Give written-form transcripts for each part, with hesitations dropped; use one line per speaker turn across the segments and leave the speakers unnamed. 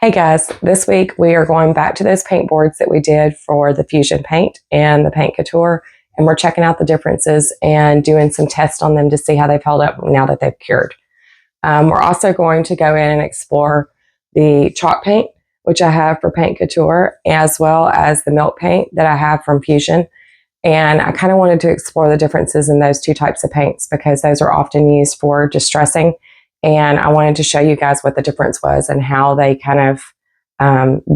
Hey guys, this week we are going back to those paint boards that we did for the Fusion paint and the paint couture, and we're checking out the differences and doing some tests on them to see how they've held up now that they've cured. We're also going to go in and explore the chalk paint, which I have for paint couture, as well as the milk paint that I have from Fusion. And I kind of wanted to explore the differences in those two types of paints because those are often used for distressing. And I wanted to show you guys what the difference was and how they kind of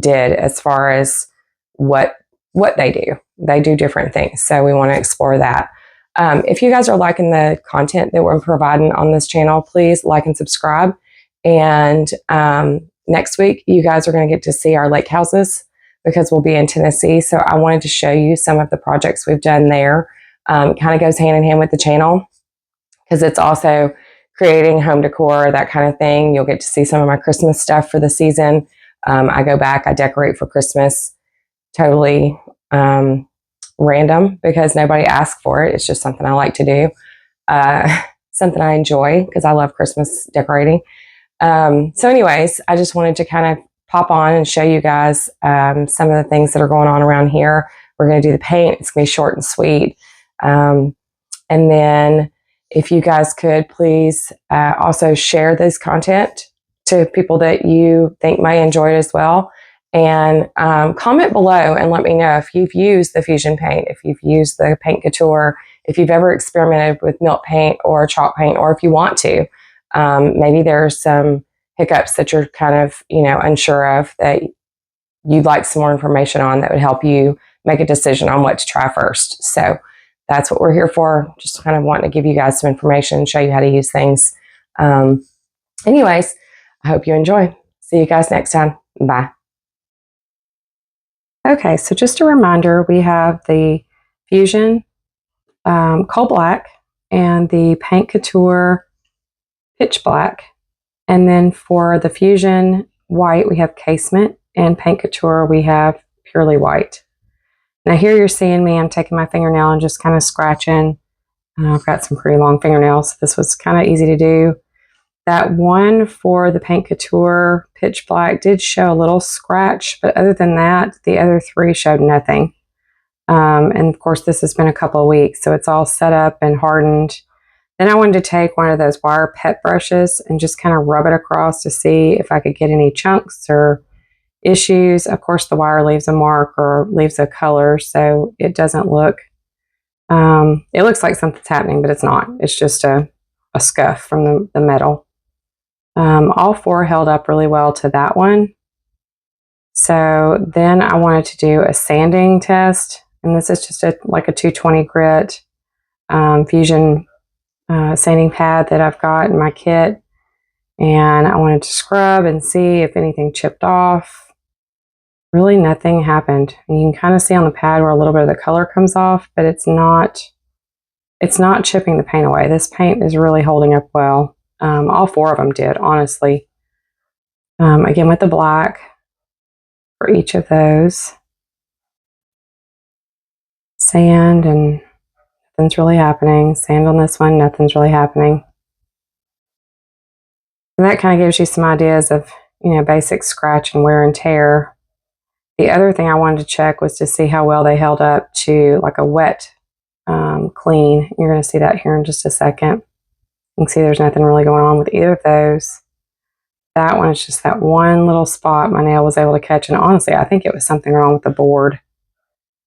did as far as what they do. They do different things. So we want to explore that. If you guys are liking the content that we're providing on this channel, please like and subscribe. And next week, you guys are going to get to see our lake houses because we'll be in Tennessee. So I wanted to show you some of the projects we've done there. It kind of goes hand in hand with the channel because it's also creating home decor, that kind of thing. You'll get to see some of my Christmas stuff for the season. I go back, I decorate for Christmas, totally random because nobody asked for it. It's just something I like to do, something I enjoy because I love Christmas decorating. So anyways, I just wanted to kind of pop on and show you guys some of the things that are going on around here. We're going to do the paint. It's going to be short and sweet. And then if you guys could please also share this content to people that you think may enjoy it as well. And comment below and let me know if you've used the Fusion paint, if you've used the paint couture, if you've ever experimented with milk paint or chalk paint, or if you want to. Maybe there's some hiccups that you're kind of, unsure of that you'd like some more information on that would help you make a decision on what to try first. So that's what we're here for. Just kind of wanting to give you guys some information and show you how to use things. Anyways, I hope you enjoy. See you guys next time. Bye. Okay, so just a reminder, we have the Fusion Coal Black and the Paint Couture Pitch Black. And then for the Fusion White, we have Casement, and Paint Couture, we have Purely White. Now here you're seeing me, I'm taking my fingernail and just kind of scratching. I've got some pretty long fingernails, so this was kind of easy to do. That one for the Paint Couture Pitch Black did show a little scratch, but other than that, the other three showed nothing. And of course, this has been a couple of weeks, so it's all set up and hardened. Then I wanted to take one of those wire pet brushes and just kind of rub it across to see if I could get any chunks or issues. Of course, the wire leaves a mark or leaves a color, so it doesn't look, it looks like something's happening, but it's not. It's just a scuff from the metal. All four held up really well to that one. So then I wanted to do a sanding test, and this is just like a 220 grit Fusion sanding pad that I've got in my kit. And I wanted to scrub and see if anything chipped off. Really nothing happened. And you can kind of see on the pad where a little bit of the color comes off, but it's not chipping the paint away. This paint is really holding up well. All four of them did, honestly. Again, with the black for each of those. Sand, and nothing's really happening. Sand on this one, nothing's really happening. And that kind of gives you some ideas of, basic scratch and wear and tear. The other thing I wanted to check was to see how well they held up to like a wet clean. You're going to see that here in just a second. You can see there's nothing really going on with either of those. That one is just that one little spot my nail was able to catch. And honestly, I think it was something wrong with the board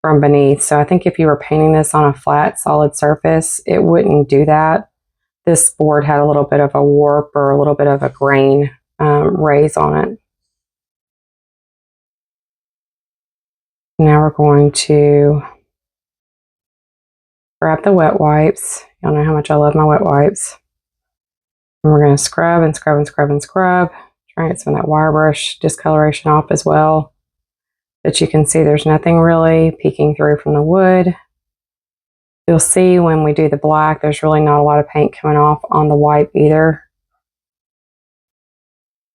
from beneath. So I think if you were painting this on a flat, solid surface, it wouldn't do that. This board had a little bit of a warp or a little bit of a grain raise on it. Now we're going to grab the wet wipes. Y'all know how much I love my wet wipes. And we're going to scrub and scrub and scrub and scrub. Try and get some of that wire brush discoloration off as well. But you can see there's nothing really peeking through from the wood. You'll see when we do the black, there's really not a lot of paint coming off on the wipe either.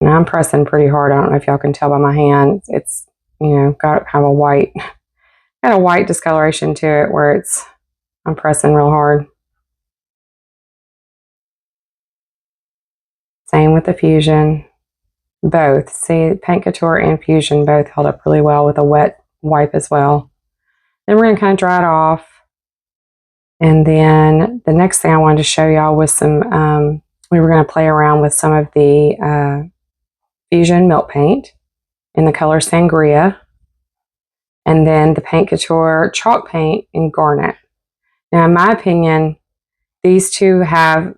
And I'm pressing pretty hard. I don't know if y'all can tell by my hand. It's, got kind of got a white discoloration to it where I'm pressing real hard. Same with the Fusion. both. See, Paint Couture and Fusion both held up really well with a wet wipe as well. Then we're going to kind of dry it off. And then the next thing I wanted to show y'all was some, we were going to play around with some of the Fusion milk paint in the color Sangria. And then the Paint Couture chalk paint in Garnet. Now, in my opinion, these two have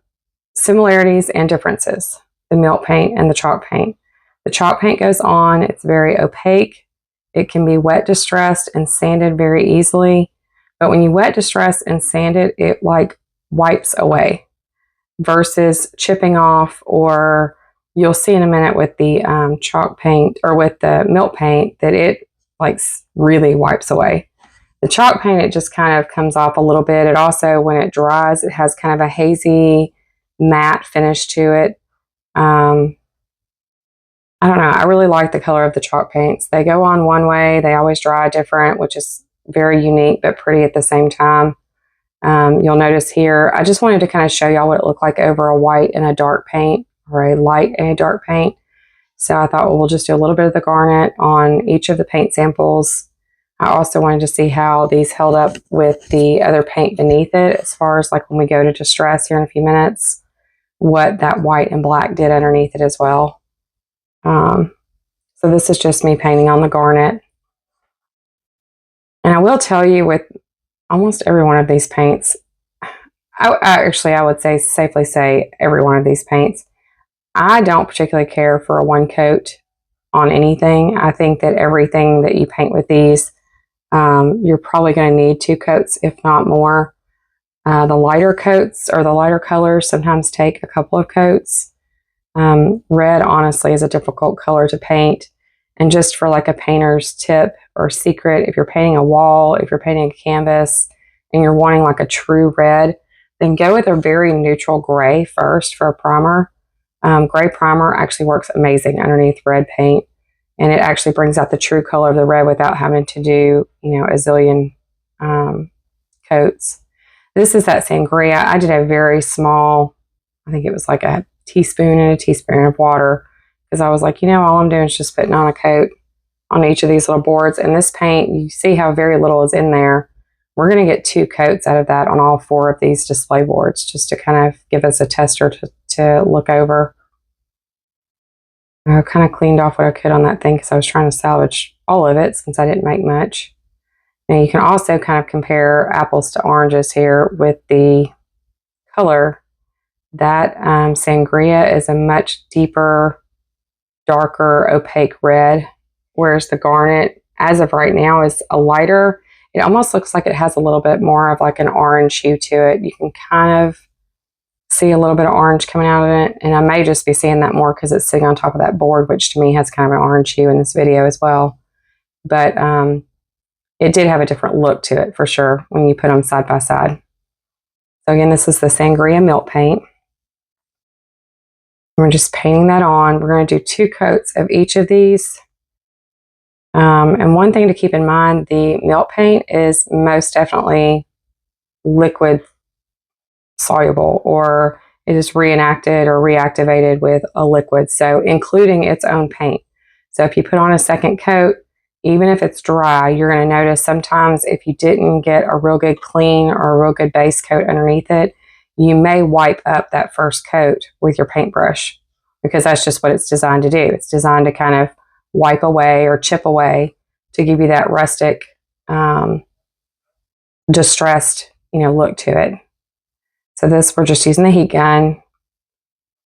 similarities and differences, the milk paint and the chalk paint. The chalk paint goes on, it's very opaque. It can be wet distressed and sanded very easily. But when you wet distress and sand it, it like wipes away versus chipping off, or you'll see in a minute with the chalk paint or with the milk paint that it like really wipes away. The chalk paint, it just kind of comes off a little bit. It also, when it dries, it has kind of a hazy matte finish to it. I don't know. I really like the color of the chalk paints. They go on one way. They always dry different, which is very unique but pretty at the same time. You'll notice here, I just wanted to kind of show y'all what it looked like over a white and a dark paint, or a light and a dark paint. So I thought, well, we'll just do a little bit of the garnet on each of the paint samples. I also wanted to see how these held up with the other paint beneath it, as far as like when we go to distress here in a few minutes, what that white and black did underneath it as well. So this is just me painting on the garnet. And I will tell you, with almost every one of these paints, I would say safely say every one of these paints, I don't particularly care for a one coat on anything. I think that everything that you paint with these, you're probably going to need 2 coats, if not more. The lighter coats or the lighter colors sometimes take a couple of coats. Red, honestly, is a difficult color to paint. And just for like a painter's tip or secret, if you're painting a wall, if you're painting a canvas, and you're wanting like a true red, then go with a very neutral gray first for a primer. Gray primer actually works amazing underneath red paint, and it actually brings out the true color of the red without having to do, a zillion coats. This is that Sangria. I did a very small, I think it was like a teaspoon and a teaspoon of water, because I was like, all I'm doing is just putting on a coat on each of these little boards. And this paint, you see how very little is in there. We're going to get 2 coats out of that on all 4 of these display boards, just to kind of give us a tester to look over. I kind of cleaned off what I could on that thing because I was trying to salvage all of it since I didn't make much. Now you can also kind of compare apples to oranges here with the color. That Sangria is a much deeper, darker, opaque red, whereas the garnet, as of right now, is a lighter. It almost looks like it has a little bit more of like an orange hue to it. You can kind of see a little bit of orange coming out of it, and I may just be seeing that more because it's sitting on top of that board, which to me has kind of an orange hue in this video as well. But it did have a different look to it for sure when you put them side by side. So again, this is the Sangria milk paint. We're just painting that on. We're going to do 2 coats of each of these. And one thing to keep in mind, the milk paint is most definitely liquid soluble, or it is reenacted or reactivated with a liquid, so including its own paint. So if you put on a second coat, even if it's dry, you're going to notice sometimes if you didn't get a real good clean or a real good base coat underneath it, you may wipe up that first coat with your paintbrush, because that's just what it's designed to do. It's designed to kind of wipe away or chip away to give you that rustic, distressed, look to it. So this, we're just using the heat gun.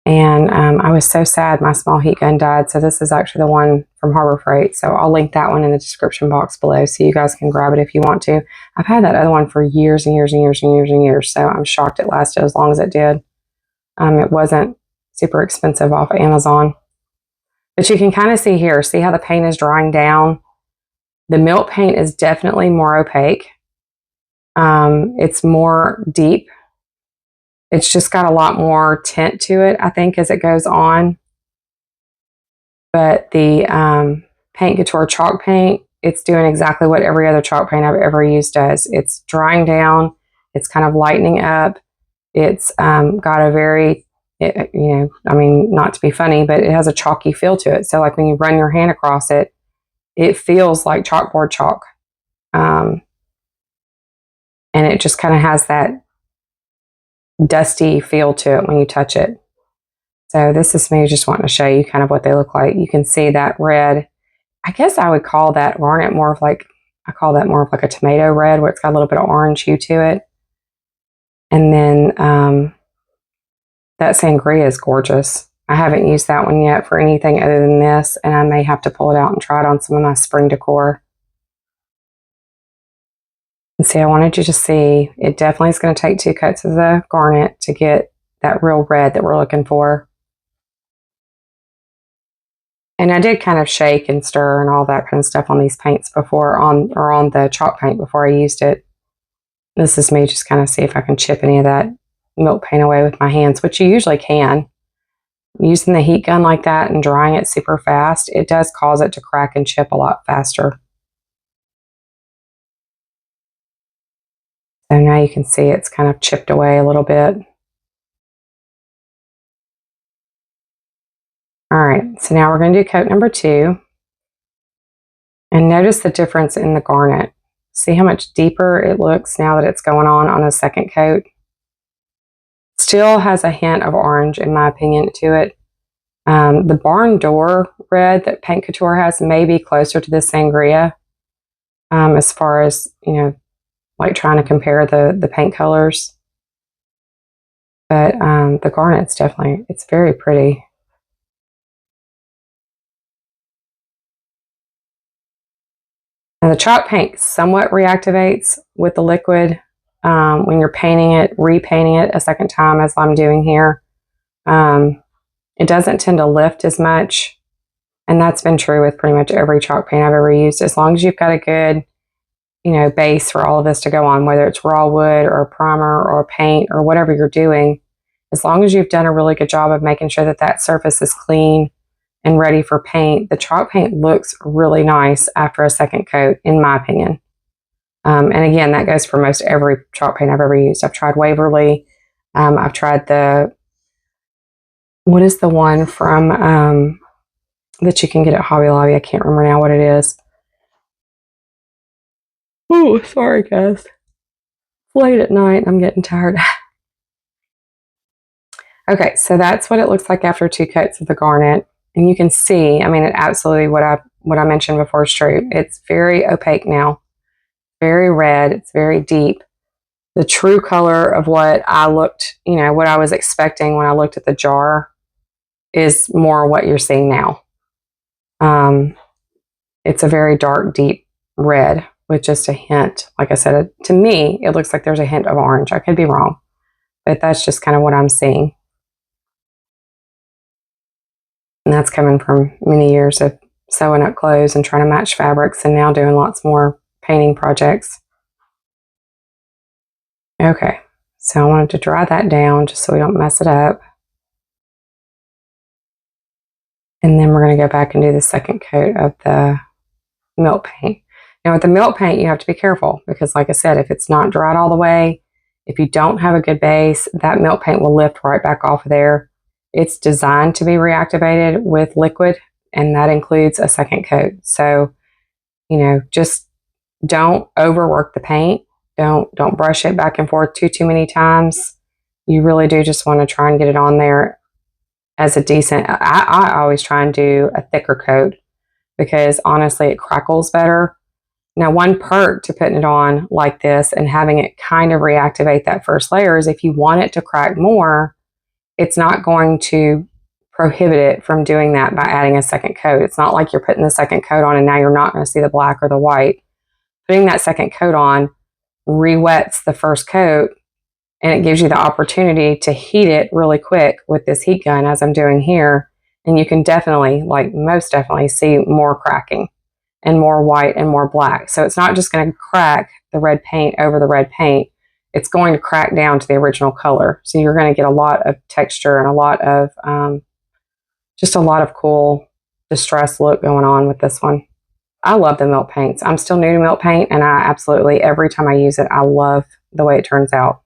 And I was so sad my small heat gun died. So this is actually the one from Harbor Freight. So I'll link that one in the description box below so you guys can grab it if you want to. I've had that other one for years and years and years and years and years. So I'm shocked it lasted as long as it did. It wasn't super expensive off of Amazon. But you can kind of see here, see how the paint is drying down. The milk paint is definitely more opaque. It's more deep. It's just got a lot more tint to it, I think, as it goes on. But the Paint Couture chalk paint, it's doing exactly what every other chalk paint I've ever used does. It's drying down. It's kind of lightening up. It's got a very It, you know, I mean, not to be funny, but it has a chalky feel to it. So like when you run your hand across it, it feels like chalkboard chalk. And it just kind of has that dusty feel to it when you touch it. So this is me just wanting to show you kind of what they look like. You can see that red. I guess I would call that garnet more of like, I call that more of like a tomato red, where it's got a little bit of orange hue to it. And then that sangria is gorgeous. I haven't used that one yet for anything other than this, and I may have to pull it out and try it on some of my spring decor. And see, I wanted you to see, it definitely is going to take 2 coats of the garnet to get that real red that we're looking for. And I did kind of shake and stir and all that kind of stuff on these paints before, on the chalk paint before I used it. This is me just kind of see if I can chip any of that milk paint away with my hands, which you usually can. Using the heat gun like that and drying it super fast, it does cause it to crack and chip a lot faster. So now you can see it's kind of chipped away a little bit. All right, so now we're going to do coat number 2. And notice the difference in the garnet. See how much deeper it looks now that it's going on a second coat. Still has a hint of orange, in my opinion, to it. The barn door red that Paint Couture has may be closer to the sangria, as far as, you know, like trying to compare the paint colors. But the garnet's definitely, it's very pretty. Now the chalk paint somewhat reactivates with the liquid when you're painting it, repainting it a second time, as I'm doing here. It doesn't tend to lift as much, and that's been true with pretty much every chalk paint I've ever used. As long as you've got a good, you know, base for all of this to go on, whether it's raw wood or a primer or paint or whatever you're doing, as long as you've done a really good job of making sure that that surface is clean and ready for paint, the chalk paint looks really nice after a second coat, in my opinion. And again, that goes for most every chalk paint I've ever used. I've tried Waverly. I've tried what is the one from that you can get at Hobby Lobby? I can't remember now what it is. Oh, sorry guys. It's late at night. I'm getting tired. Okay, so that's what it looks like after 2 coats of the garnet. And you can see, I mean, it absolutely, what I mentioned before is true. It's very opaque now, very red. It's very deep. The true color of what I looked, you know, what I was expecting when I looked at the jar is more what you're seeing now. It's a very dark, deep red with just a hint. Like I said, to me, it looks like there's a hint of orange. I could be wrong, but that's just kind of what I'm seeing. And that's coming from many years of sewing up clothes and trying to match fabrics, and now doing lots more painting projects. Okay, so I wanted to dry that down just so we don't mess it up. And then we're going to go back and do the second coat of the milk paint. Now with the milk paint, you have to be careful because, like I said, if it's not dried all the way, if you don't have a good base, that milk paint will lift right back off of there. It's designed to be reactivated with liquid, and that includes a second coat. So, you know, just don't overwork the paint. Don't brush it back and forth too many times. You really do just want to try and get it on there as a decent, I always try and do a thicker coat because honestly it crackles better. Now one perk to putting it on like this and having it kind of reactivate that first layer is if you want it to crack more, it's not going to prohibit it from doing that by adding a second coat. It's not like you're putting the second coat on and now you're not going to see the black or the white. Putting that second coat on re-wets the first coat, and it gives you the opportunity to heat it really quick with this heat gun as I'm doing here. And you can definitely, like most definitely, see more cracking and more white and more black. So it's not just going to crack the red paint over the red paint. It's going to crack down to the original color. So you're going to get a lot of texture and a lot of, just a lot of cool distressed look going on with this one. I love the milk paints. I'm still new to milk paint, and I absolutely, every time I use it, I love the way it turns out.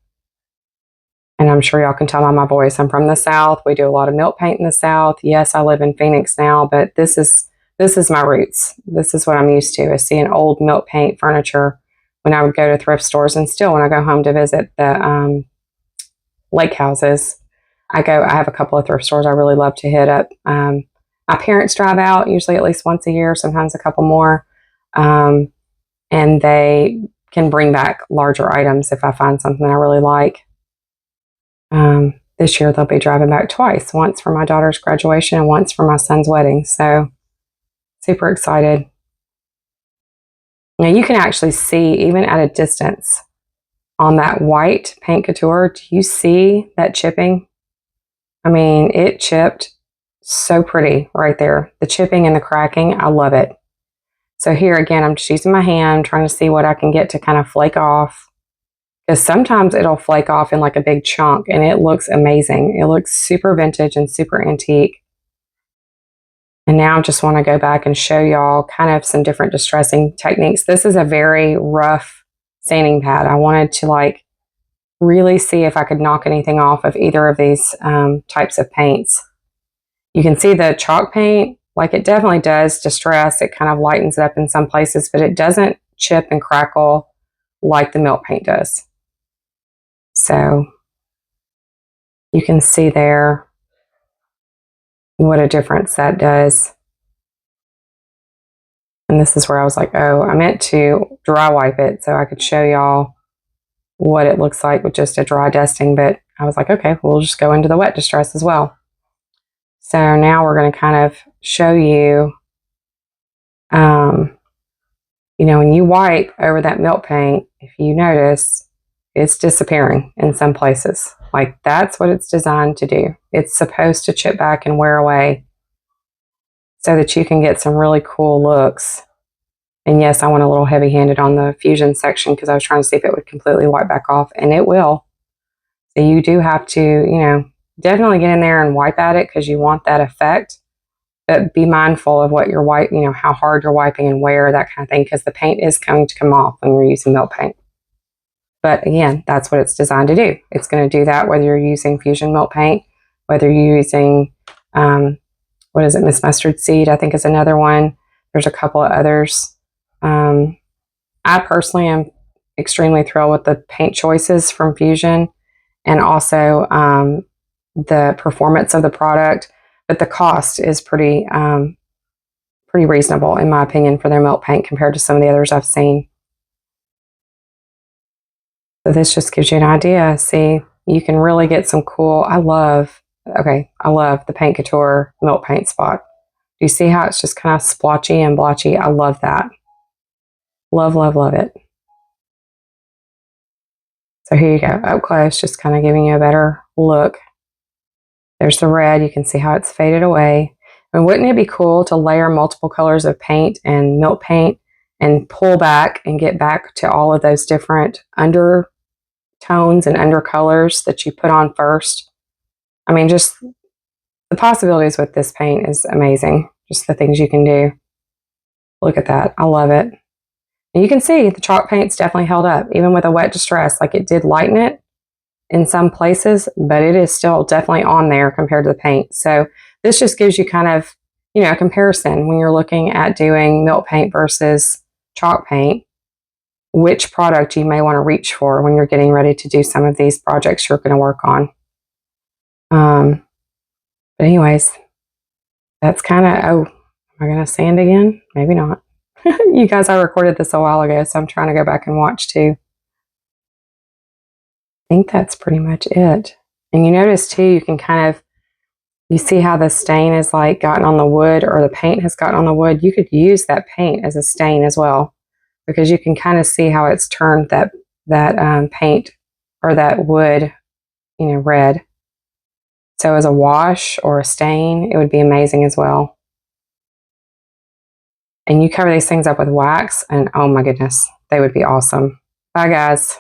And I'm sure y'all can tell by my voice, I'm from the South. We do a lot of milk paint in the South. Yes, I live in Phoenix now, but this is my roots. This is what I'm used to, is seeing old milk paint furniture when I would go to thrift stores, and still when I go home to visit the lake houses. I have a couple of thrift stores I really love to hit up. My parents drive out usually at least once a year, sometimes a couple more. And they can bring back larger items if I find something I really like. This year they'll be driving back twice, once for my daughter's graduation and once for my son's wedding. So super excited. Now you can actually see, even at a distance, on that white paint couture, do you see that chipping? I mean, it chipped so pretty right there. The chipping and the cracking, I love it. So here again, I'm just using my hand, trying to see what I can get to kind of flake off. Because sometimes it'll flake off in like a big chunk and it looks amazing. It looks super vintage and super antique. And now I just want to go back and show y'all kind of some different distressing techniques. This is a very rough sanding pad. I wanted to like really see if I could knock anything off of either of these types of paints. You can see the chalk paint, like it definitely does distress. It kind of lightens it up in some places, but it doesn't chip and crackle like the milk paint does. So you can see there what a difference that does. And this is where I was like, oh, I meant to dry wipe it so I could show y'all what it looks like with just a dry dusting, but I was like, okay, we'll just go into the wet distress as well. So now we're going to kind of show you, you know, when you wipe over that milk paint, if you notice, it's disappearing in some places. Like that's what it's designed to do. It's supposed to chip back and wear away so that you can get some really cool looks. And yes, I went a little heavy-handed on the Fusion section because I was trying to see if it would completely wipe back off, and it will. So you do have to, you know, definitely get in there and wipe at it because you want that effect. But be mindful of what you're wiping, you know, how hard you're wiping and where, that kind of thing, because the paint is going to come off when you're using milk paint. But again, that's what it's designed to do. It's going to do that whether you're using Fusion milk paint, whether you're using, what is it, Miss Mustard Seed, I think is another one. There's a couple of others. I personally am extremely thrilled with the paint choices from Fusion and also the performance of the product, but the cost is pretty reasonable in my opinion for their milk paint compared to some of the others I've seen. So this just gives you an idea. See, you can really get some cool, I love the Paint Couture milk paint spot. Do you see how it's just kind of splotchy and blotchy? I love that. Love, love, love it. So here you go, up close, just kind of giving you a better look. There's the red. You can see how it's faded away. And wouldn't it be cool to layer multiple colors of paint and milk paint and pull back and get back to all of those different undertones and undercolors that you put on first? I mean, just the possibilities with this paint is amazing. Just the things you can do. Look at that. I love it. And you can see the chalk paint's definitely held up, even with a wet distress. Like it did lighten it in some places, but it is still definitely on there compared to the paint. So this just gives you kind of, you know, a comparison when you're looking at doing milk paint versus chalk paint, which product you may want to reach for when you're getting ready to do some of these projects you're going to work on. But anyways, that's kind of, oh, am I going to sand again? Maybe not. You guys, I recorded this a while ago, so I'm trying to go back and watch too. I think that's pretty much it. And you notice too, you can kind of, you see how the stain is like gotten on the wood, or the paint has gotten on the wood. You could use that paint as a stain as well, because you can kind of see how it's turned that paint or that wood, you know, red. So as a wash or a stain, it would be amazing as well. And you cover these things up with wax and oh my goodness, they would be awesome. Bye guys.